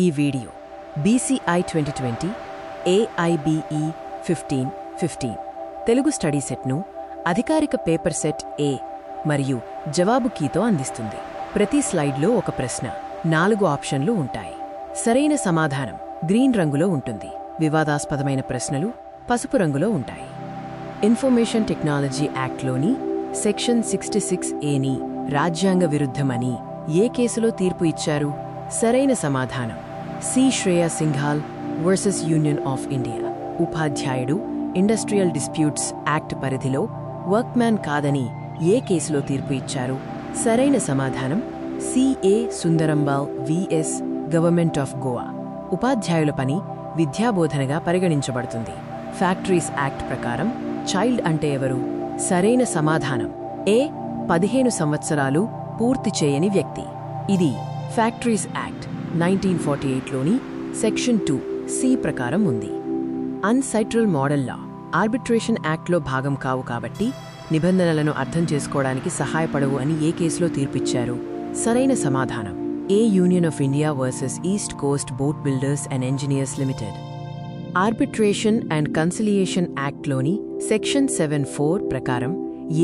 ఈ video BCI 2020 AIBE 1515 Telugu study సెట్ను అధికారిక పేపర్ సెట్ A మరియు జవాబు కీతో అందిస్తుంది. ప్రతి స్లైడ్లో ఒక ప్రశ్న, 4 ఆప్షన్లు ఉంటాయి. సరైన సమాధానం గ్రీన్ రంగులో ఉంటుంది. వివాదాస్పదమైన ప్రశ్నలు పసుపు రంగులో ఉంటాయి. ఇన్ఫర్మేషన్ టెక్నాలజీ యాక్ట్లోని సెక్షన్ 66A రాజ్యాంగ విరుద్ధమని ఏ కేసులో తీర్పు ఇచ్చారు? సరైన సమాధానం C. Shreya Singhal versus union of India. ఉపాధ్యాయుడు ఇండస్ట్రియల్ డిస్ప్యూట్స్ యాక్ట్ పరిధిలో వర్క్మ్యాన్ కాదని ఏ కేసులో తీర్పు ఇచ్చారు? సరైన సమాధానం CA సుందరంబాల్ vs government of Goa. ఉపాధ్యాయుల పని విద్యాబోధనగా పరిగణించబడుతుంది. ఫ్యాక్టరీస్ యాక్ట్ ప్రకారం చైల్డ్ అంటే ఎవరు? సరైన సమాధానం A 15 సంవత్సరాలు పూర్తి చేయని వ్యక్తి. ఇది ఫ్యాక్టరీస్ యాక్ట్ 1948లోని సెక్షన్ 2C ప్రకారం ఉంది. అన్సైట్రల్ మోడల్ లా ఆర్బిట్రేషన్ యాక్ట్లో భాగం కావు కాబట్టి నిబంధనలను అర్థం చేసుకోవడానికి సహాయపడవు అని ఏ కేసులో తీర్పిచ్చారు? సరైన సమాధానం A Union of India versus East Coast Boat Builders and Engineers Limited. Arbitration and conciliation యాక్ట్లోని సెక్షన్ 7(4) ప్రకారం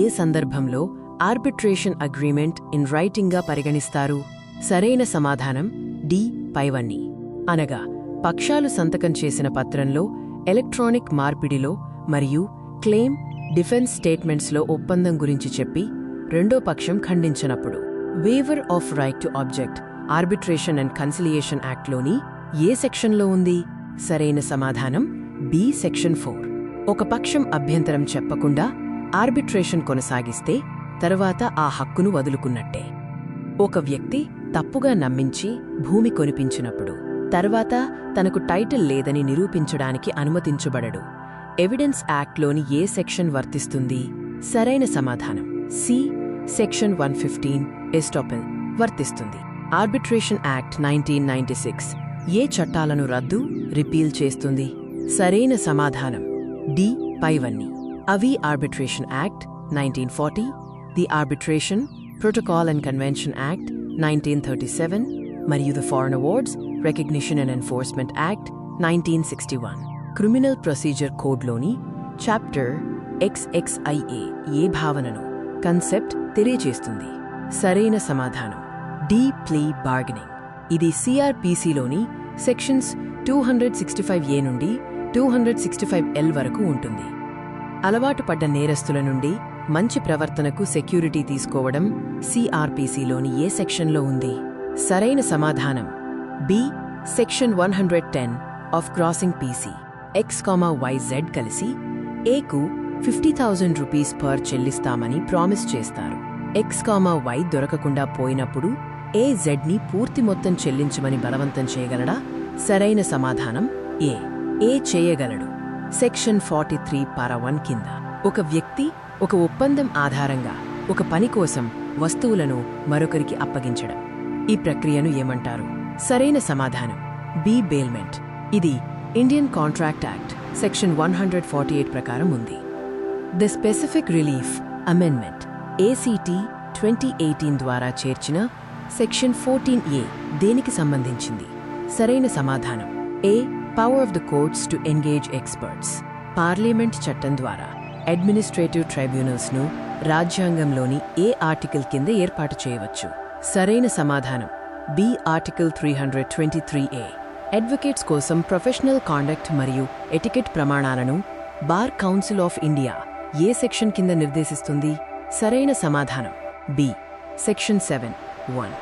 ఏ సందర్భంలో ఆర్బిట్రేషన్ అగ్రీమెంట్ ఇన్ రైటింగ్గా పరిగణిస్తారు? సరైన సమాధానం D పైవన్నీ, అనగా పక్షాలు సంతకం చేసిన పత్రంలో ఎలక్ట్రానిక్ మార్పిడిలో మరియు క్లెయిమ్ డిఫెన్స్ స్టేట్మెంట్స్లో ఒప్పందం గురించి చెప్పి రెండో పక్షం ఖండించినప్పుడు. Waiver of right to object arbitration and conciliation యాక్ట్లోని ఏ సెక్షన్లో ఉంది? సరైన సమాధానం B సెక్షన్ 4. ఒక పక్షం అభ్యంతరం చెప్పకుండా ఆర్బిట్రేషన్ కొనసాగిస్తే తరువాత ఆ హక్కును వదులుకున్నట్టే. ఒక వ్యక్తి తప్పుగా నమ్మించి భూమి కొనిపించినప్పుడు తర్వాత తనకు టైటిల్ లేదని నిరూపించడానికి అనుమతించబడడు. ఎవిడెన్స్ యాక్ట్లోని ఏ సెక్షన్ వర్తిస్తుంది? సరైన సమాధానం C సెక్షన్ 115 ఎస్టాపెల్ వర్తిస్తుంది. ఆర్బిట్రేషన్ యాక్ట్ 1996 ఏ చట్టాలను రద్దు రిపీల్ చేస్తుంది? సరైన సమాధానం D పైవన్నీ. అవి arbitration act 1940, the arbitration protocol and convention act 1937 మరియు the foreign awards recognition and enforcement act 1961. Criminal procedure కోడ్లోని చాప్టర్ XXIA ఏ భావనను కన్సెప్ట్ తెలియజేస్తుంది? సరైన సమాధానం D ప్లీ బార్గెనింగ్. ఇది CRPCలోని సెక్షన్స్ 265A నుండి 265L వరకు ఉంటుంది. అలవాటు పడ్డ నేరస్తుల నుండి మంచి ప్రవర్తనకు సెక్యూరిటీ తీసుకోవడం CRPCలోని ఏ సెక్షన్లో ఉంది? సరైన సమాధానం B section 110 of crossing PC. X, Y, Z కలిసి Aకు 50,000 రూపీస్ పర్ చెల్లిస్తామని ప్రామిస్ చేస్తారు. X, Y దొరకకుండా పోయినప్పుడు A Zని పూర్తి మొత్తం చెల్లించమని బలవంతం చేయగలడా? సరైన సమాధానం A చేయగలడు. సెక్షన్ 43 పారా 1 కింద ఒక వ్యక్తి ఒక ఒప్పందం ఆధారంగా ఒక పని కోసం వస్తువులను మరొకరికి అప్పగించడం. ఈ ప్రక్రియను ఏమంటారు? సరైన సమాధానం B బెయిల్మెంట్. ఇది ఇండియన్ కాంట్రాక్ట్ యాక్ట్ సెక్షన్ 148 ప్రకారం ఉంది. The specific relief amendment ACT 2018 ద్వారా చేర్చిన సెక్షన్ 14A దేనికి సంబంధించింది? సరైన సమాధానం A power of the courts to engage experts. Parliament చట్టం ద్వారా అడ్మినిస్ట్రేటివ్ ట్రైబ్యునల్స్ను రాజ్యాంగంలోని ఏ ఆర్టికల్ కింద ఏర్పాటు చేయవచ్చు? సరైన సమాధానం B ఆర్టికల్ 323A. అడ్వకేట్స్ కోసం ప్రొఫెషనల్ కాండక్ట్ మరియు ఎటికెట్ ప్రమాణాలను బార్ కౌన్సిల్ ఆఫ్ ఇండియా ఏ సెక్షన్ కింద నిర్దేశిస్తుంది? సరైన సమాధానం B section 7(1)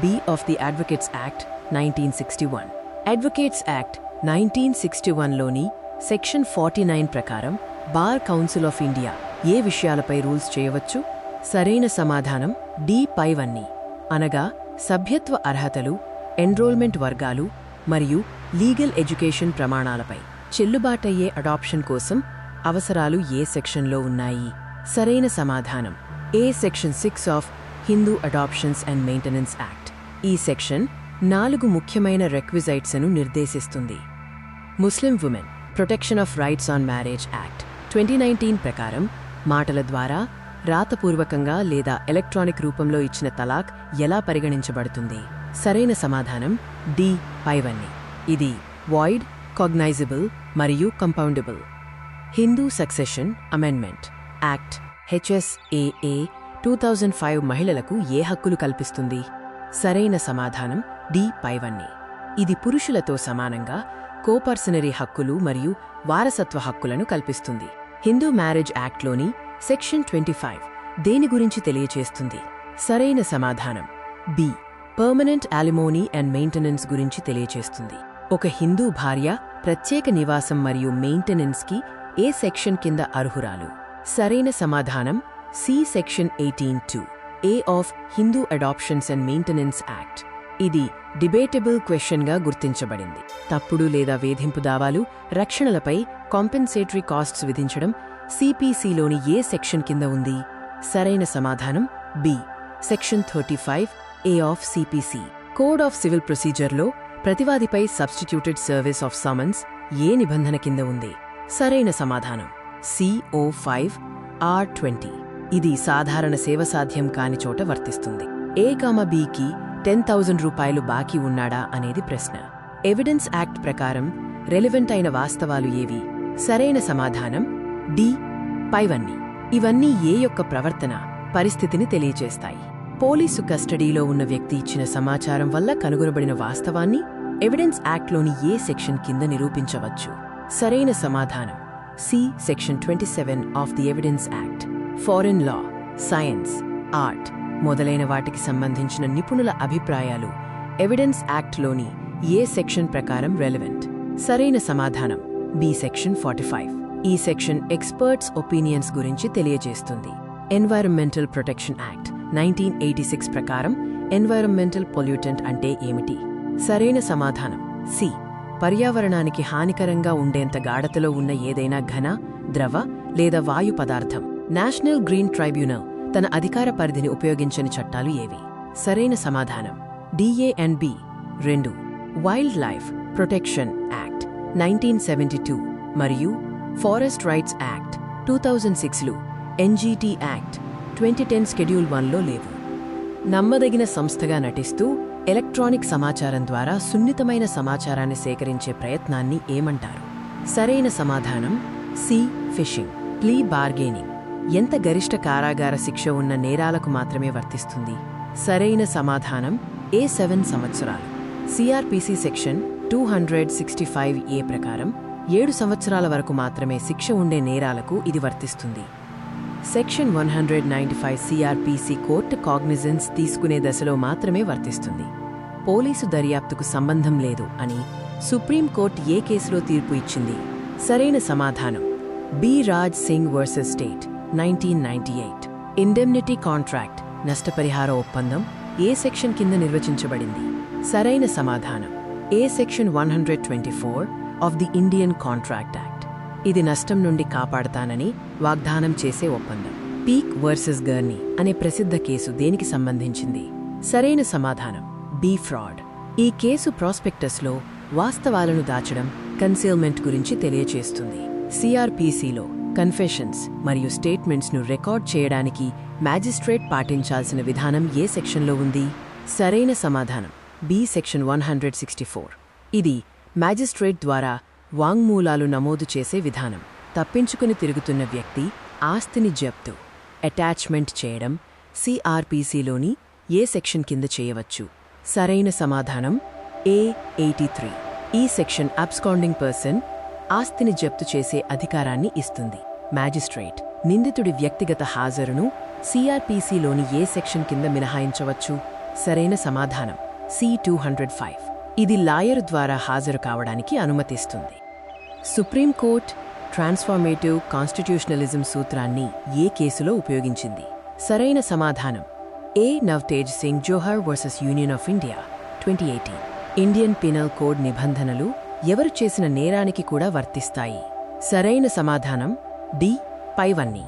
B of the advocates act 1961. Advocates act 1961లోని సెక్షన్ 49 ప్రకారం బార్ కౌన్సిల్ ఆఫ్ ఇండియా ఏ విషయాలపై రూల్స్ చేయవచ్చు? సరైన సమాధానం D పైవన్నీ, అనగా సభ్యత్వ అర్హతలు, ఎన్రోల్మెంట్ వర్గాలు మరియు లీగల్ ఎడ్యుకేషన్ ప్రమాణాలపై. చెల్లుబాటయ్యే అడాప్షన్ కోసం అవసరాలు ఏ సెక్షన్లో ఉన్నాయి? సరైన సమాధానం A section 6 of Hindu adoptions and maintenance act. ఈ సెక్షన్ 4 ముఖ్యమైన రిక్విజైట్స్ను నిర్దేశిస్తుంది. ముస్లిం women protection of rights on marriage act 2019 ప్రకారం మాటల ద్వారా, రాతపూర్వకంగా లేదా ఎలక్ట్రానిక్ రూపంలో ఇచ్చిన తలాక్ ఎలా పరిగణించబడుతుంది? సరైన సమాధానం డి పైవన్నీ. ఇది వాయిడ్, కాగ్నైజబుల్ మరియు compoundable. Hindu succession amendment act HSAA 2005 మహిళలకు ఏ హక్కులు కల్పిస్తుంది? సరైన సమాధానం డి పైవన్నీ. ఇది పురుషులతో సమానంగా కోపర్సనరీ హక్కులు మరియు వారసత్వ హక్కులను కల్పిస్తుంది. హిందూ మ్యారేజ్ యాక్ట్లోని సెక్షన్ 25 దేని గురించి తెలియచేస్తుంది? సరైన సమాధానం B permanent alimony and maintenance గురించి తెలియచేస్తుంది. ఒక హిందూ భార్య ప్రత్యేక నివాసం మరియు మెయింటెనెన్స్కి ఏ సెక్షన్ కింద అర్హురాలు? సరైన సమాధానం C section 18(2) A of Hindu adoptions and maintenance act. ఇది డిబేటబుల్ క్వశ్చన్గా గుర్తించబడింది. తప్పుడు లేదా వేధింపు దావాలు, రక్షణలపై కాంపెన్సేటరీ కాస్ట్స్ విధించడం సిపిసిలోని ఏ సెక్షన్ కింద ఉంది? సరైన సమాధానం B section 35(a) of CPC. Code of civil ప్రొసీజర్లో ప్రతివాదిపై సబ్స్టిట్యూటెడ్ సర్వీస్ ఆఫ్ సమన్స్ ఏ నిబంధన కింద ఉంది? సరైన సమాధానం CO5(R20). ఇది సాధారణ సేవ సాధ్యం కాని చోట వర్తిస్తుంది. A,Bకి 10,000 రూపాయలు బాకీ ఉన్నాడా అనేది ప్రశ్న. ఎవిడెన్స్ యాక్ట్ ప్రకారం రెలెవెంట్ అయిన వాస్తవాలు ఏవి? సరైన సమాధానం డి పైవన్నీ. ఇవన్నీ ఏ యొక్క ప్రవర్తన, పరిస్థితిని తెలియజేస్తాయి. పోలీసు కస్టడీలో ఉన్న వ్యక్తి ఇచ్చిన సమాచారం వల్ల కనుగొనబడిన వాస్తవాన్ని ఎవిడెన్స్ యాక్ట్లోని ఏ సెక్షన్ కింద నిరూపించవచ్చు? సరైన సమాధానం C section 27 of the evidence act. Foreign law, science, art మొదలైన వాటికి సంబంధించిన నిపుణుల అభిప్రాయాలు ఎవిడెన్స్ యాక్ట్లోని ఏ సెక్షన్ ప్రకారం రెలెవెంట్? సరైన సమాధానం బి సెక్షన్ 45. ఈ సెక్షన్ ఎక్స్పర్ట్స్ ఒపీనియన్స్ గురించి తెలియజేస్తుంది. ఎన్వైరన్మెంటల్ ప్రొటెక్షన్ యాక్ట్ 1986 ప్రకారం ఎన్వైరన్మెంటల్ పొల్యూటెంట్ అంటే ఏమిటి? సరైన సమాధానం సి పర్యావరణానికి హానికరంగా ఉండేంత గాఢతలో ఉన్న ఏదైనా ఘన, ద్రవ లేదా వాయు పదార్థం. నేషనల్ గ్రీన్ ట్రైబ్యునల్ తన అధికార పరిధిని ఉపయోగించని చట్టాలు ఏవి? సరైన సమాధానం DA&B 2. Wild life protection act 1972 మరియు ఫారెస్ట్ రైట్స్ యాక్ట్ 2006లు NGT యాక్ట్ 2010 షెడ్యూల్ 1లో లేవు. నమ్మదగిన సంస్థగా నటిస్తూ ఎలక్ట్రానిక్ సమాచారం ద్వారా సున్నితమైన సమాచారాన్ని సేకరించే ప్రయత్నాన్ని ఏమంటారు? సరైన సమాధానం సి ఫిషింగ్. ప్లీ బార్గెనింగ్ ఎంత గరిష్ట కారాగార శిక్ష ఉన్న నేరాలకు మాత్రమే వర్తిస్తుంది? సరైన సమాధానం ఏ 7 సంవత్సరాలు. సిఆర్పిసి సెక్షన్ 265A ప్రకారం 7 సంవత్సరాల వరకు మాత్రమే శిక్ష ఉండే నేరాలకు ఇది వర్తిస్తుంది. సెక్షన్ 195 సిఆర్పిసి కోర్టు కాగ్నిజెన్స్ తీసుకునే దశలో మాత్రమే వర్తిస్తుంది. పోలీసు దర్యాప్తుకు సంబంధం లేదు అని సుప్రీంకోర్టు ఏ కేసులో తీర్పు ఇచ్చింది? సరైన సమాధానం B Raj Singh versus state 1998. Indemnity contract నష్టపరిహార ఒప్పందం ఏ సెక్షన్ కింద నిర్వచించబడింది? సరైన సమాధానం A section 124 of the Indian contract act. ఇది నష్టం నుండి కాపాడతానని వాగ్దానం చేసే ఒప్పందం. పీక్ వర్సెస్ గర్నీ అనే ప్రసిద్ధ కేసు దేనికి సంబంధించింది? సరైన సమాధానం బి ఫ్రాడ్. ఈ కేసు ప్రాస్పెక్టస్లో వాస్తవాలను దాచడం, కన్సీల్మెంట్ గురించి తెలియచేస్తుంది. సిఆర్పిసిలో కన్ఫెషన్స్ మరియు స్టేట్మెంట్స్ను రికార్డ్ చేయడానికి మ్యాజిస్ట్రేట్ పాటించాల్సిన విధానం ఏ సెక్షన్లో ఉంది? సరైన సమాధానం బి సెక్షన్ 164. ఇది మ్యాజిస్ట్రేట్ ద్వారా వాంగ్మూలాలు నమోదు చేసే విధానం. తప్పించుకుని తిరుగుతున్న వ్యక్తి ఆస్తిని జప్తు, అటాచ్మెంట్ చేయడం సిఆర్పిసిలోని ఏ సెక్షన్ కింద చేయవచ్చు? సరైన సమాధానం ఏ 83. ఈ సెక్షన్ అబ్స్కాండింగ్ పర్సన్ ఆస్తిని జప్తు చేసే అధికారాన్ని ఇస్తుంది. మ్యాజిస్ట్రేట్ నిందితుడి వ్యక్తిగత హాజరును సిఆర్పిసిలోని ఏ సెక్షన్ కింద మినహాయించవచ్చు? సరైన సమాధానం సి 205. ఇది లాయరు ద్వారా హాజరు కావడానికి అనుమతిస్తుంది. సుప్రీంకోర్టు ట్రాన్స్ఫార్మేటివ్ కాన్స్టిట్యూషనలిజం సూత్రాన్ని ఏ కేసులో ఉపయోగించింది? సరైన సమాధానం A Navtej Singh Johar versus union of India 2018. Indian penal code నిబంధనలు ఎవరు చేసిన నేరానికి కూడా వర్తిస్తాయి? సరైన సమాధానం డి పైవన్నీ.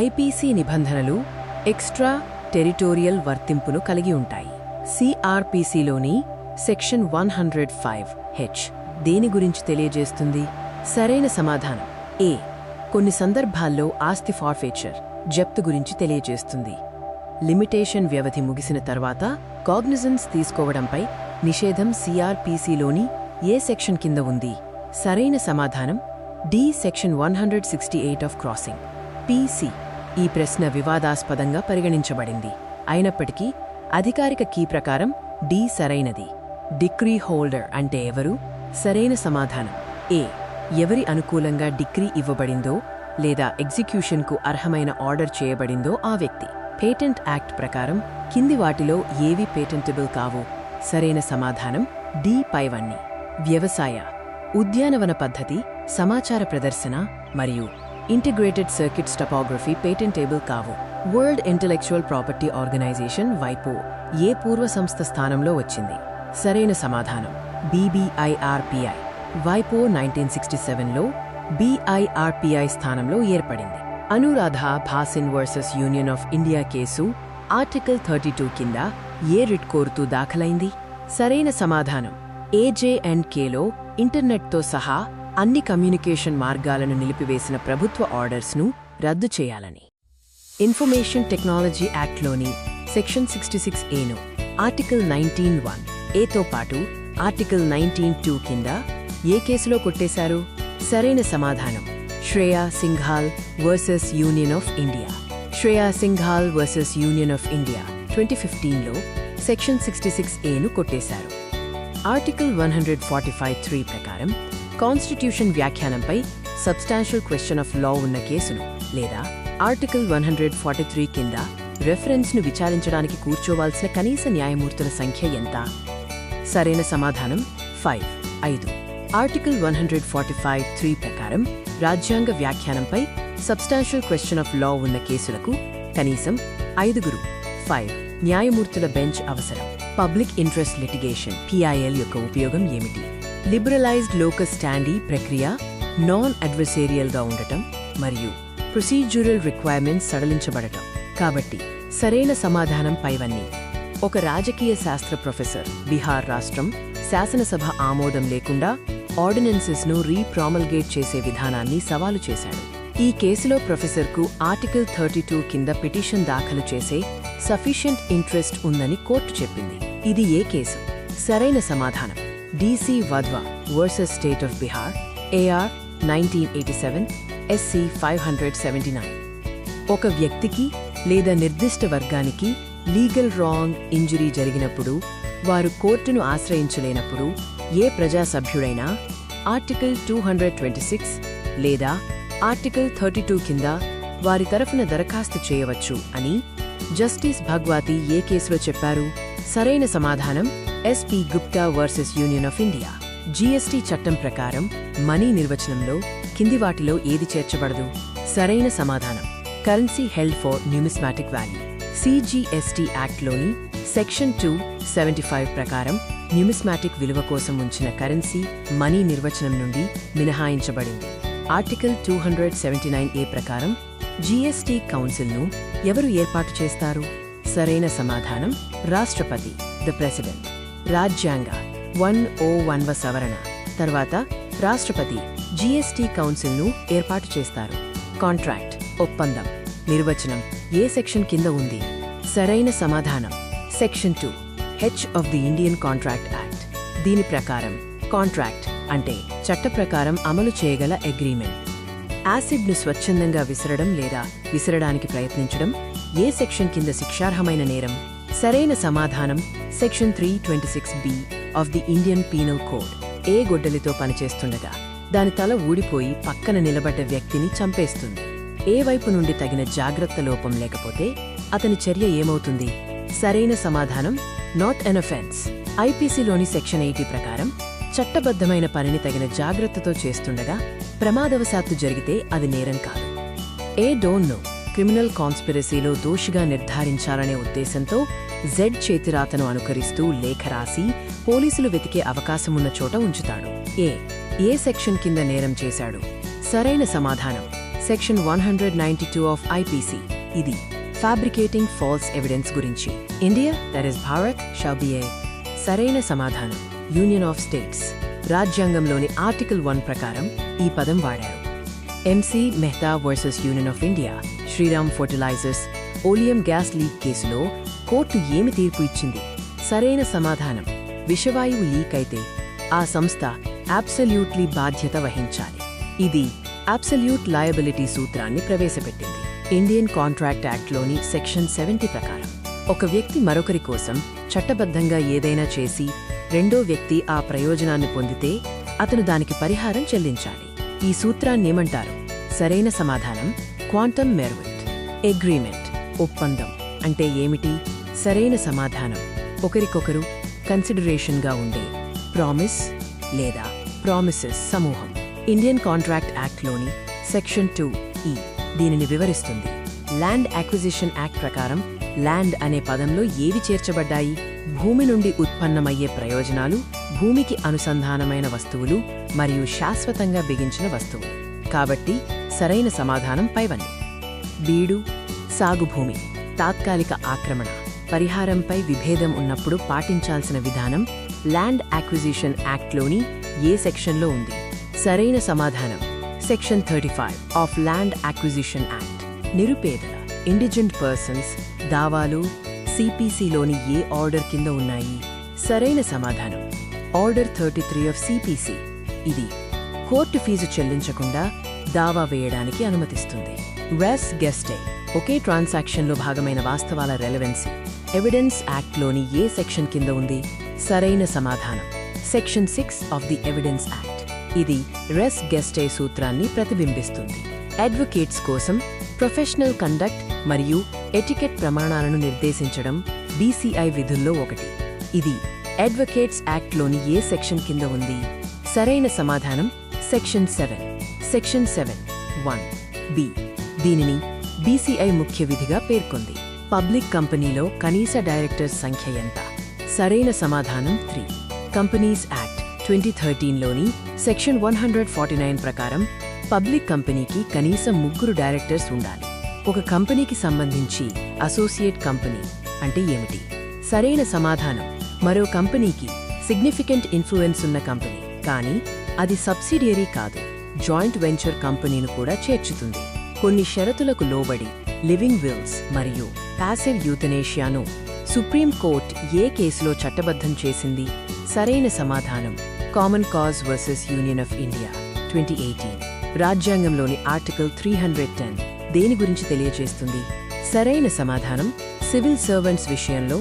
ఐపీసీ నిబంధనలు ఎక్స్ట్రా టెరిటోరియల్ వర్తింపును కలిగి ఉంటాయి. సిఆర్పిసిలోని సెక్షన్ 105H దేని గురించి తెలియజేస్తుంది? సరైన సమాధానం ఏ కొన్ని సందర్భాల్లో ఆస్తి ఫార్ఫెయిచర్ జప్తు గురించి తెలియజేస్తుంది. లిమిటేషన్ వ్యవధి ముగిసిన తర్వాత కాగ్నిజెన్స్ తీసుకోవడంపై నిషేధం సిఆర్పిసిలోని ఏ సెక్షన్ కింద ఉంది? సరైన సమాధానం D section 168 of crossing. PC. ఈ ప్రశ్న వివాదాస్పదంగా పరిగణించబడింది. అయినప్పటికీ అధికారిక కీ ప్రకారం డి సరైనది. డిక్రీ హోల్డర్ అంటే ఎవరు? సరైన సమాధానం ఏ. ఎవరి అనుకూలంగా డిక్రీ ఇవ్వబడిందో లేదా ఎగ్జిక్యూషన్కు అర్హమైన ఆర్డర్ చేయబడిందో ఆ వ్యక్తి. పేటెంట్ యాక్ట్ ప్రకారం కింది వాటిలో ఏవి పేటెంటబుల్ కావు? సరైన సమాధానం డి పైవన్నీ. వ్యవసాయ, ఉద్యానవన పద్ధతి, సమాచార ప్రదర్శన మరియు ఇంటిగ్రేటెడ్ సర్క్యూట్స్ టపాగ్రఫీ పేటెంటబుల్ కావు. వరల్డ్ ఇంటెలెక్చువల్ ప్రాపర్టీ ఆర్గనైజేషన్ వైపో ఏ పూర్వ సంస్థ స్థానంలో వచ్చింది? సరైన సమాధానం BBIRPI. వైపో 1967లో BIRPI స్థానంలో ఏర్పడింది. Anuradha Bhasin versus union of India case article 32 కింద ఏ రిట్ కోరుతూ దాఖలైంది? సరైన సమాధానం AJ&Kలో ఇంటర్నెట్తో సహా అన్ని కమ్యూనికేషన్ మార్గాలను నిలిపివేసిన ప్రభుత్వ ఆర్డర్స్ను రద్దు చేయాలని. ఇన్ఫర్మేషన్ టెక్నాలజీ యాక్ట్లోని సెక్షన్ 66A ను ఆర్టికల్ 19(1) ఏతో పాటు ఆర్టికల్ 19(2) కింద ఏ కేసులో కొట్టేశారు? సరైన సమాధానం Shreya Singhal versus union of India. Shreya Singhal versus union of India 2015లో సెక్షన్ 66A ను కొట్టేశారు. ఆర్టికల్ 145(3) ప్రకారం కాన్స్టిట్యూషన్ వ్యాఖ్యానంపై సబ్స్టాన్షియల్ క్వశ్చన్ ఆఫ్ లా ఉన్న కేసును లేదా ఆర్టికల్ 143 కింద రెఫరెన్స్ను విచారించడానికి కూర్చోవాల్సిన కనీస న్యాయమూర్తుల సంఖ్య ఎంత? సరైన సమాధానం 5. ఆర్టికల్ 145(3) ప్రకారం రాజ్యాంగ వ్యాఖ్యానంపై సబ్స్టాన్షియల్ క్వశ్చన్ ఆఫ్ లా ఉన్న కేసులకు కనీసం 5 న్యాయమూర్తుల బెంచ్ అవసరం. పబ్లిక్ ఇంట్రెస్ట్ లిటిగేషన్ PIL యొక్క ఉపయోగం ఏమిటి? లిబరలైజ్డ్ లోకస్ స్టాండీ ప్రక్రియ నాన్ అడ్వర్సేరియల్గా ఉండటం మరియు ప్రొసీడ్యూరల్ రిక్వైర్మెంట్స్ సడలించబడటం. కాబట్టి సరైన సమాధానం పైవన్నీ. ఒక రాజకీయ శాస్త్ర ప్రొఫెసర్ బీహార్ రాష్ట్రం శాసనసభ ఆమోదం లేకుండా ఆర్డినెన్సెస్ను రీప్రామల్గేట్ చేసే విధానాన్ని సవాలు చేశాడు. ఈ కేసులో ప్రొఫెసర్కు ఆర్టికల్ 32 కింద పిటిషన్ దాఖలు చేసే సఫిషియెంట్ ఇంట్రెస్ట్ ఉందని కోర్టు చెప్పింది. ఇది ఏ కేసు? సరైన సమాధానం DC Wadhwa versus state of Bihar AR 1987 SC 579. ఒక వ్యక్తికి లేదా నిర్దిష్ట వర్గానికి లీగల్ రాంగ్ ఇంజురీ జరిగినప్పుడు వారు కోర్టును ఆశ్రయించలేనప్పుడు ఏ ప్రజాసభ్యుడైనా ఆర్టికల్ 226 లేదా ఆర్టికల్ 32 కింద వారి తరఫున దరఖాస్తు చేయవచ్చు అని జస్టిస్ భగ్వాతి ఏ కేసులో చెప్పారు? సరైన సమాధానం SP Gupta versus union of India. GST చట్టం ప్రకారం మనీ నిర్వచనంలో కింది వాటిలో ఏది చేర్చబడదు? సరైన సమాధానం currency held for numismatic value. CGST యాక్ట్లోని సెక్షన్ 275 ప్రకారం న్యూమిస్మాటిక్ విలువ కోసం ఉంచిన కరెన్సీ మనీ నిర్వచనం నుండి మినహాయించబడింది. ఆర్టికల్ 279A ప్రకారం GST కౌన్సిల్ను ఎవరు ఏర్పాటు చేస్తారు? సరైన సమాధానం రాష్ట్రపతి ద ప్రెసిడెంట్. రాజ్యాంగ 101వ సవరణ తర్వాత రాష్ట్రపతి GST కౌన్సిల్ను ఏర్పాటు చేస్తారు. కాంట్రాక్ట్ ఒప్పందం నిర్వచనం ఏ సెక్షన్ కింద ఉంది? సరైన సమాధానం section 2H of the Indian contract act. దీని ప్రకారం కాంట్రాక్ట్ అంటే చట్ట ప్రకారం అమలు చేయగల అగ్రీమెంట్. యాసిడ్ను స్వచ్ఛందంగా విసరడం లేదా విసరడానికి ప్రయత్నించడం ఏ సెక్షన్ కింద శిక్షార్హమైన నేరం? సరైన సమాధానం section 326B of the Indian penal code. A గొడ్డలితో పనిచేస్తుండగా దాని తల ఊడిపోయి పక్కన నిలబడ్డ వ్యక్తిని చంపేస్తుంది. ఏ వైపు నుండి తగిన జాగ్రత్త లోపం లేకపోతే అతని చర్య ఏమవుతుంది? సరైన సమాధానం నాట్ ఎన్ అఫెన్స్. IPCలోని సెక్షన్ 80 ప్రకారం చట్టబద్ధమైన పనిని తగిన జాగ్రత్తతో చేస్తుండగా ప్రమాదవశాత్తు జరిగితే అది నేరం కాదు. ఏ డోంట్ నో క్రిమినల్ కాన్స్పిరసీలో దోషిగా నిర్ధారించాలనే ఉద్దేశంతో Z చేతిరాతను అనుకరిస్తూ లేఖ రాసి పోలీసులు వెతికే అవకాశమున్న చోట ఉంచుతాడు. ఏ సెక్షన్ కింద నేరం చేశాడు? సరైన సమాధానం సెక్షన్ 192 ఆఫ్ IPC. ఇది ఫ్యాబ్రికేటింగ్ ఫాల్స్ ఎవిడెన్స్ గురించి. India that is Bharat shall be a. సరైన సమాధానం యూనియన్ ఆఫ్ స్టేట్స్. రాజ్యాంగంలోని ఆర్టికల్ 1 ప్రకారం ఈ పదం వాడారు. MC Mehta versus union of India Shriram fertilizers oleum gas leak కేసులో కోర్టు ఏమి తీర్పు ఇచ్చింది? సరైన సమాధానం: విషవాయువు లీక్ అయితే ఆ సంస్థ అబ్సల్యూట్లీ బాధ్యత వహించాలి. ఇది అబ్సల్యూట్ లయబిలిటీ సూత్రాన్ని ప్రవేశపెట్టింది. ఇండియన్ కాంట్రాక్ట్ యాక్ట్లోని సెక్షన్ 70 ప్రకారం ఒక వ్యక్తి మరొకరి కోసం చట్టబద్ధంగా ఏదైనా చేసి రెండో వ్యక్తి ఆ ప్రయోజనాన్ని పొందితే అతను దానికి పరిహారం చెల్లించాలి. ఈ సూత్రాన్నేమంటారు? సరైన సమాధానం: క్వాంటమ్ మెర్విట్. అగ్రీమెంట్, ఒప్పందం అంటే ఏమిటి? సరైన సమాధానం: ఒకరికొకరు కన్సిడరేషన్గా ఉండే ప్రామిస్ లేదా ప్రామిసెస్ సమూహం. ఇండియన్ కాంట్రాక్ట్ యాక్ట్లోని సెక్షన్ 2E దీనిని వివరిస్తుంది. ల్యాండ్ అక్విజిషన్ యాక్ట్ ప్రకారం ల్యాండ్ అనే పదంలో ఏవి చేర్చబడ్డాయి? భూమి నుండి ఉత్పన్నమయ్యే ప్రయోజనాలు, భూమికి అనుసంధానమైన వస్తువులు మరియు శాశ్వతంగా బిగించిన వస్తువులు. కాబట్టి సరైన సమాధానం పైవన్నీ. బీడు, సాగుభూమి, తాత్కాలిక ఆక్రమణ, పరిహారంపై విభేదం ఉన్నప్పుడు పాటించాల్సిన విధానం ల్యాండ్ అక్విజిషన్ యాక్ట్లోని ఏ సెక్షన్లో ఉంది? సరైన సమాధానం: section 35 of land acquisition act. నిరుపేదల, ఇండిజెంట్ పర్సన్స్ దావాలు సిపిసిలోని ఏ ఆర్డర్ కింద ఉన్నాయి? సరైన సమాధానం: ఆర్డర్ 33 ఆఫ్ సిపిసి. ఇది కోర్టు ఫీజు చెల్లించకుండా దావా వేయడానికి అనుమతిస్తుంది. రెస్ గెస్టే, ఒకే ట్రాన్సాక్షన్లో భాగమైన వాస్తవాల రెలవెన్సీ ఎవిడెన్స్ యాక్ట్లోని ఏ సెక్షన్ కింద ఉంది? సరైన సమాధానం: section 6 of the evidence act. ఇది రెస్ గెస్టే సూత్రాన్ని ప్రతిబింబిస్తుంది. అడ్వకేట్స్ కోసం ప్రొఫెషనల్ కండక్ట్ మరియు ఎటికెట్ ప్రమాణాలను నిర్దేశించడం బీసీఐ విధుల్లో ఒకటి. ఇది అడ్వకేట్స్ యాక్ట్లోని ఏ సెక్షన్ కింద ఉంది? సరైన సమాధానం: సెక్షన్ 7. సెక్షన్ 7(1)(b) దీనిని బీసీఐ ముఖ్య విధిగా పేర్కొంది. పబ్లిక్ కంపెనీలో కనీస డైరెక్టర్స్ సంఖ్య ఎంత? సరైన సమాధానం 3. కంపెనీస్ యాక్ట్ 2013లోని సెక్షన్ 149 ప్రకారం పబ్లిక్ కంపెనీకి కనీసం 3 డైరెక్టర్స్ ఉండాలి. ఒక కంపెనీకి సంబంధించి అసోసియేట్ కంపెనీ అంటే ఏమిటి? సరైన సమాధానం: మరో కంపెనీకి సిగ్నిఫికెంట్ ఇన్ఫ్లుయెన్స్ ఉన్న కంపెనీ, కానీ అది సబ్సిడియరీ కాదు, జాయింట్ వెంచర్ కంపెనీను కూడా చేర్చుతుంది. కొన్ని షరతులకు లోబడి లివింగ్ విల్స్ మరియు ప్యాసివ్ యూథనేషియాను సుప్రీంకోర్టు ఏ కేసులో చట్టబద్ధం చేసింది? సరైన సమాధానం: common cause versus union of India 2018. రాజ్యాంగంలోని ఆర్టికల్ 310 దేని గురించి తెలియచేస్తుంది? సరైన సమాధానం: సివిల్ సర్వెంట్స్ విషయంలో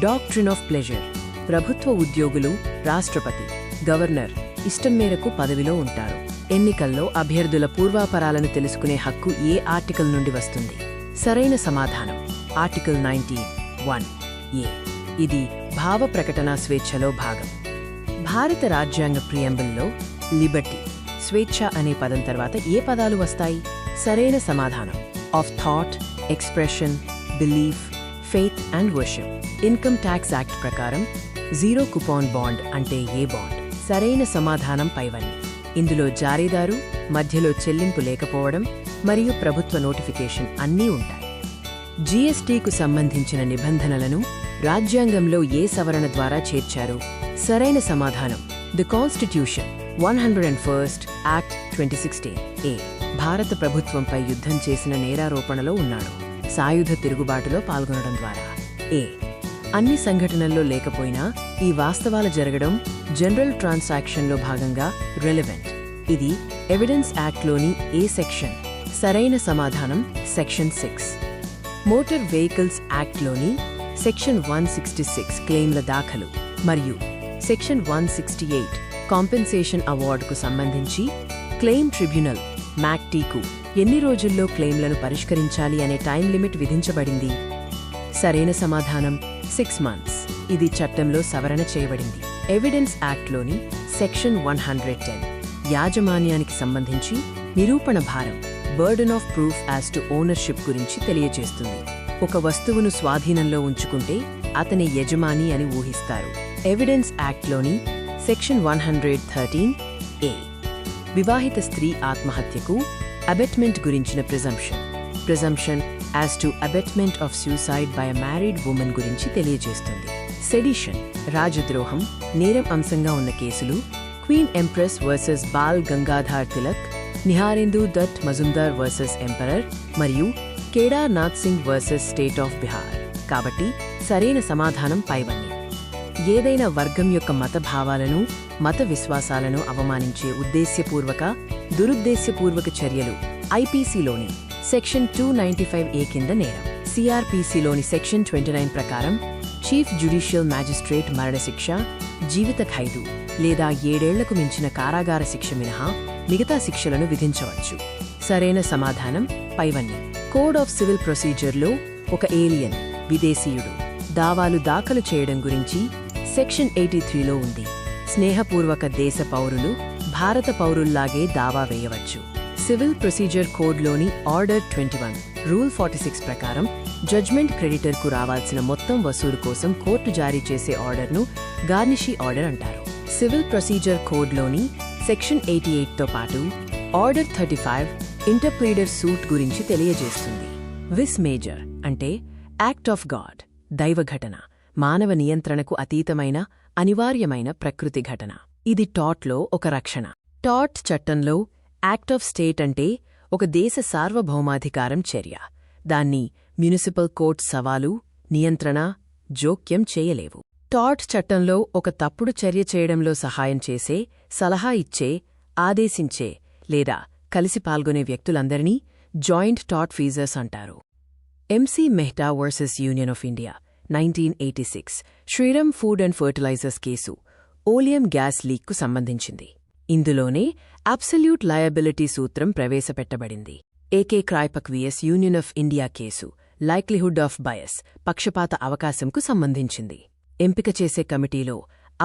డాక్ట్రిన్ ఆఫ్ ప్లెజర్. ప్రభుత్వ ఉద్యోగులు రాష్ట్రపతి, గవర్నర్ ఇష్టం మేరకు పదవిలో ఉంటారు. ఎన్నికల్లో అభ్యర్థుల పూర్వాపరాలను తెలుసుకునే హక్కు ఏ ఆర్టికల్ నుండి వస్తుంది? సరైన సమాధానం: ఆర్టికల్ 19(1)(a). ఇది భావ ప్రకటన స్వేచ్ఛలో భాగం. భారత రాజ్యాంగ ప్రియంబుల్లో లిబర్టీ, స్వేచ్ఛ అనే పదం తర్వాత ఏ పదాలు వస్తాయి? సరైన సమాధానం: of thought, expression, belief, faith and worship. Income tax act ప్రకారం జీరో కుపాన్ బాండ్ అంటే ఏ బాండ్? సరైన సమాధానం పైవన్నీ. ఇందులో జారీదారు, మధ్యలో చెల్లింపు లేకపోవడం మరియు ప్రభుత్వ నోటిఫికేషన్ అన్నీ ఉంటాయి. జీఎస్టీకు సంబంధించిన నిబంధనలను రాజ్యాంగంలో ఏ సవరణ ద్వారా చేర్చారు? సరైన సమాధానం: ది కాన్స్టిట్యూషన్ 101st యాక్ట్ 2016. భారత ప్రభుత్వంపై యుద్ధం చేసిన నేరారోపణలో ఉన్నాడు. సాయుధ తిరుగుబాటులో పాల్గొనడం ద్వారా. అన్ని సంఘటనల్లో లేకపోయినా ఈ వాస్తవాల జరగడం జనరల్ ట్రాన్సాక్షన్లో భాగంగా రెలెవెంట్. ఇది ఎవిడెన్స్ యాక్ట్లోని ఏ సెక్షన్? సరైన సమాధానం: సెక్షన్ 6. మోటార్ వెహికల్స్ యాక్ట్లోని సెక్షన్ 166 క్లెయిమ్ల దాఖలు మరియు సెక్షన్ 168 కాంపెన్సేషన్ అవార్డుకు సంబంధించి క్లెయిమ్ ట్రిబ్యునల్ మ్యాక్టీకు ఎన్ని రోజుల్లో క్లెయిమ్లను పరిష్కరించాలి అనే టైం లిమిట్ విధించబడింది? సరైన సమాధానం: 6 months. ఇది చట్టంలో సవరణ చేయబడింది. ఎవిడెన్స్ యాక్ట్లోని సెక్షన్ 110 యాజమాన్యానికి సంబంధించి నిరూపణ భారం burden of proof as to ownership గురించి తెలియజేస్తుంది. ఒక వస్తువును స్వాధీనంలో ఉంచుకుంటే అతని యజమాని అని ఊహిస్తారు. ఎవిడెన్స్ యాక్ట్లోని సెక్షన్ 113(a) వివాహిత స్త్రీ ఆత్మహత్యకు అబెట్మెంట్ గురించిన presumption as to abetment of suicide by a married woman గురించి తెలియజేస్తుంది. సెడిషన్, రాజద్రోహం నేరం అంశంగా ఉన్న కేసులు queen empress versus Bal Gangadhar Tilak, Niharendu Dutt Majumdar versus emperor మరియు Kedarnath Singh versus state of Bihar. కాబట్టి సరైన సమాధానం పైవన్నీ. ఏదైనా వర్గం యొక్క మత భావాలను, మత విశ్వాసాలను అవమానించే ఉద్దేశ్యపూర్వక, దురుద్దేశ్యపూర్వక చర్యలు ఐపీసీలోని సెక్షన్ 295A కింద నేరం. సిఆర్పీసీలోని సెక్షన్ 29 ప్రకారం చీఫ్ జ్యుడిషియల్ మ్యాజిస్ట్రేట్ మరణశిక్ష, జీవిత ఖైదు లేదా 7 ఏళ్లకు మించిన కారాగార శిక్ష మినహా మిగతా శిక్షలను విధించవచ్చు. సరైన సమాధానం పైవన్నీ. కోడ్ ఆఫ్ సివిల్ ప్రొసీజర్లో ఒక ఏలియన్, విదేశీయుడు దావాలు దాఖలు చేయడం గురించి సెక్షన్ 83లో ఉంది. స్నేహపూర్వక దేశ పౌరులు భారత పౌరుల్లాగే దావా వేయవచ్చు. సివిల్ ప్రొసీజర్ కోడ్లోని ఆర్డర్ 21, రూల్ 46 ప్రకారం జడ్జ్మెంట్ క్రెడిటర్కు రావాల్సిన మొత్తం వసూలు కోసం కోర్టు జారీ చేసే ఆర్డర్ను గార్నిషీ ఆర్డర్ అంటారు. సివిల్ ప్రొసీజర్ కోడ్లోని సెక్షన్ 88తో పాటు ఆర్డర్ 35 ఇంటర్ప్లీడర్ సూట్ గురించి తెలియజేస్తుంది. విస్ మేజర్ అంటే యాక్ట్ ఆఫ్ గాడ్, దైవఘటన, మానవ నియంత్రణకు అతీతమైన అనివార్యమైన ప్రకృతి ఘటన. ఇది టాట్లో ఒక రక్షణ. టాట్ చట్టంలో యాక్ట్ ఆఫ్ స్టేట్ అంటే ఒక దేశ సార్వభౌమాధికారం చర్య. దాన్ని మ్యునిసిపల్ కోర్ట్ సవాలు, నియంత్రణ, జోక్యం చేయలేవు. టాట్ చట్టంలో ఒక తప్పుడు చర్య చేయడంలో సహాయం చేసే, సలహా ఇచ్చే, ఆదేశించే లేదా కలిసి పాల్గొనే వ్యక్తులందరినీ జాయింట్ టాట్ ఫీజర్స్ అంటారు. MC Mehta versus union of India 1986 Shriram food and fertilizers case oleum gas లీక్కు సంబంధించింది. ఇందులోనే అబ్సల్యూట్ లయబిలిటీ సూత్రం ప్రవేశపెట్టబడింది. AK Kraipak VS union of India case likelihood of bias, పక్షపాత అవకాశంకు సంబంధించింది. ఎంపిక చేసే కమిటీలో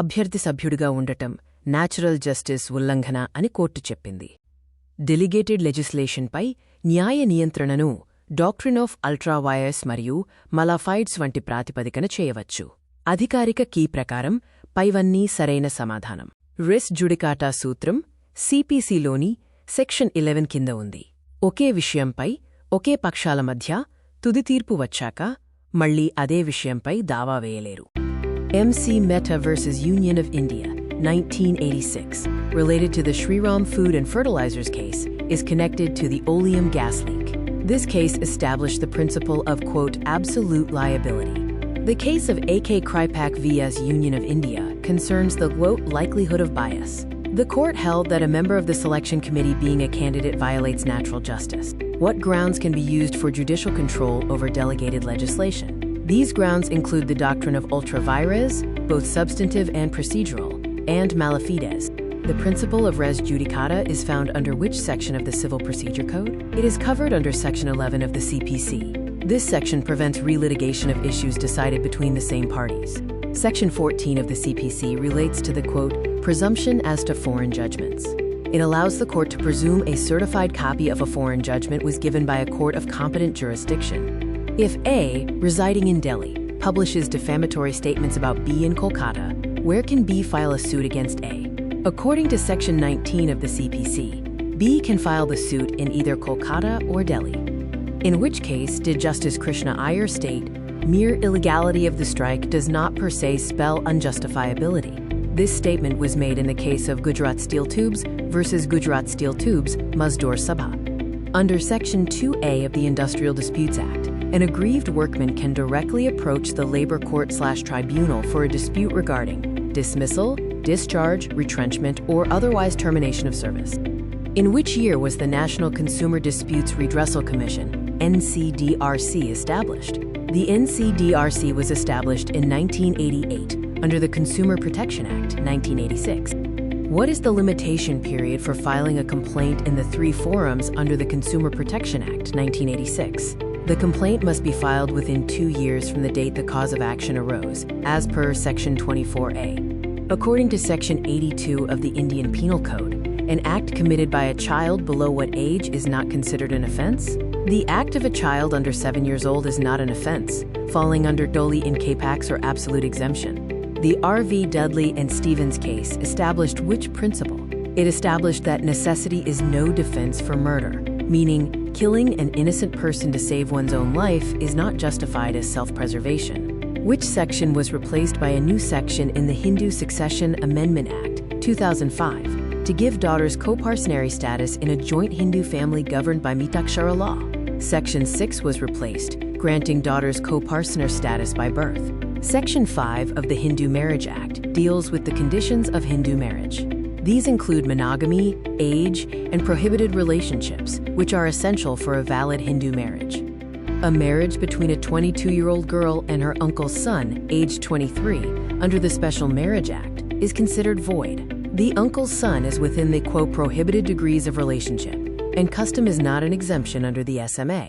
అభ్యర్థి సభ్యుడిగా ఉండటం న్యాచురల్ జస్టిస్ ఉల్లంఘన అని కోర్టు చెప్పింది. డెలిగేటెడ్ లెజిస్లేషన్పై న్యాయ నియంత్రణను డాక్ట్రిన్ ఆఫ్ అల్ట్రావైరస్ మరియు మలాఫైడ్స్ వంటి ప్రాతిపదికన చేయవచ్చు. అధికారిక కీ ప్రకారం పైవన్నీ సరైన సమాధానం. రెస్ జుడికాటా సూత్రం సిపిసిలోని సెక్షన్ 11 కింద ఉంది. ఒకే విషయంపై ఒకే పక్షాల మధ్య తుది తీర్పు వచ్చాక మళ్లీ అదే విషయంపై దావా వేయలేరు. MC Mehta versus union of India 1986, related to the Shriram Food and Fertilizers case, is connected to the oleum gas leak. This case established the principle of, quote, absolute liability. The case of AK Kripak vs. Union of India concerns the, quote, likelihood of bias. The court held that a member of the selection committee being a candidate violates natural justice. What grounds can be used for judicial control over delegated legislation? These grounds include the doctrine of ultra vires, both substantive and procedural, and mala fides. The principle of res judicata is found under which section of the Civil Procedure Code? It is covered under Section 11 of the CPC. This section prevents relitigation of issues decided between the same parties. Section 14 of the CPC relates to the, quote, presumption as to foreign judgments. It allows the court to presume a certified copy of a foreign judgment was given by a court of competent jurisdiction. If A, residing in Delhi, publishes defamatory statements about B in Kolkata, where can B file a suit against A? According to Section 19 of the CPC, B can file the suit in either Kolkata or Delhi. In which case did Justice Krishna Iyer state, mere illegality of the strike does not per se spell unjustifiability. This statement was made in the case of Gujarat Steel Tubes versus Gujarat Steel Tubes, Mazdoor Sabha. Under Section 2A of the Industrial Disputes Act, an aggrieved workman can directly approach the labor court/tribunal for a dispute regarding dismissal, discharge, retrenchment, or otherwise termination of service. In which year was the National Consumer Disputes Redressal Commission, NCDRC, established? The NCDRC was established in 1988 under the Consumer Protection Act, 1986. What is the limitation period for filing a complaint in the 3 forums under the Consumer Protection Act, 1986? The complaint must be filed within 2 years from the date the cause of action arose, as per Section 24A. According to Section 82 of the Indian Penal Code, an act committed by a child below what age is not considered an offense? The act of a child under 7 years old is not an offense, falling under Doli in Capax or absolute exemption. The R.V. Dudley and Stevens case established which principle? It established that necessity is no defense for murder, meaning killing an innocent person to save one's own life is not justified as self-preservation. Which section was replaced by a new section in the Hindu Succession Amendment Act, 2005, to give daughters co-parsonary status in a joint Hindu family governed by Mitakshara law? Section 6 was replaced, granting daughters co-partner status by birth. Section 5 of the Hindu Marriage Act deals with the conditions of Hindu marriage. These include monogamy, age, and prohibited relationships, which are essential for a valid Hindu marriage. A marriage between a 22-year-old girl and her uncle's son, aged 23, under the Special Marriage Act, is considered void. The uncle's son is within the, quote, prohibited degrees of relationship, and custom is not an exemption under the SMA.